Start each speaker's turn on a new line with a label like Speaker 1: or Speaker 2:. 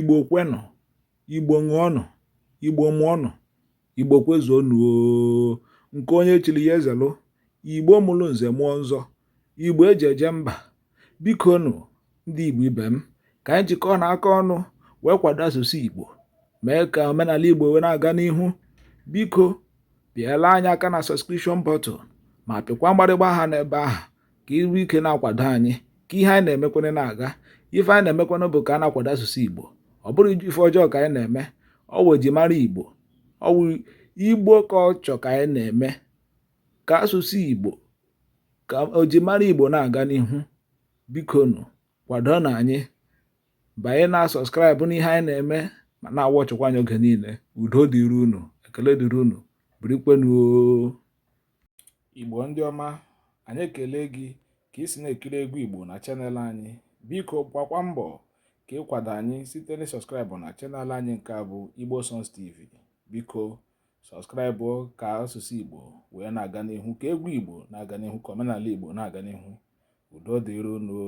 Speaker 1: Igbo kwenụ, Igbo ṅụọnụ, Igbo mụọnụ, Igbo kwezuonụ oo. Nke onye chiri ya ezelụ. Igbo mụrụ nze mụọ nzọ, Igbo eji eje mba. Biko nụ ndị Igbo ibe m, ka anyị jikọọ n'aka ọnụ wee kwado asụsụ Igbo, mee ka omenala Igbo wee na-aga n'ihu. Biko pịala anyị aka na subscription button ma pịkwa mgbịrịgba aha n'ebe ahụ ka iru ike na-akwado anyị, ka ihe anyị na-emekwana na-aga. Ife anyị na-emekwana bụ ka a na-akwado asụsụ Igbo, ọ bụrụ ife ọjọọ ka anyị na-eme. Ọ wụ ejimara Igbo, ọ wụ Igbo ka ọ chọ ka anyị na-eme, ka asụsụ Igbo, ka ojimara Igbo na-aga n'ihu. Biko nụ kwado na anyị, banye na sọskraịbụ n'ihe anyị na-eme ma na-awọchịkwa anyị oge niile. Udo dịrị unu, ekele dịrị unu, birikwenuo. Igbo ndị ọma, anyị ekele gị ka ị si na-ekiri egwu Igbo na chanel anyị. Biko gbakwa mbọ ka ịkwado anyị site na sọskraịbụ na chanel anyị nke a bụ Igbo Songs TV. Biko sọskraịbụ ka asụsụ Igbo wee na-aga n'ihu, ka egwu Igbo na-aga n'ihu, ka omenala Igbo na-aga n'ihu. Udo dịrị unu.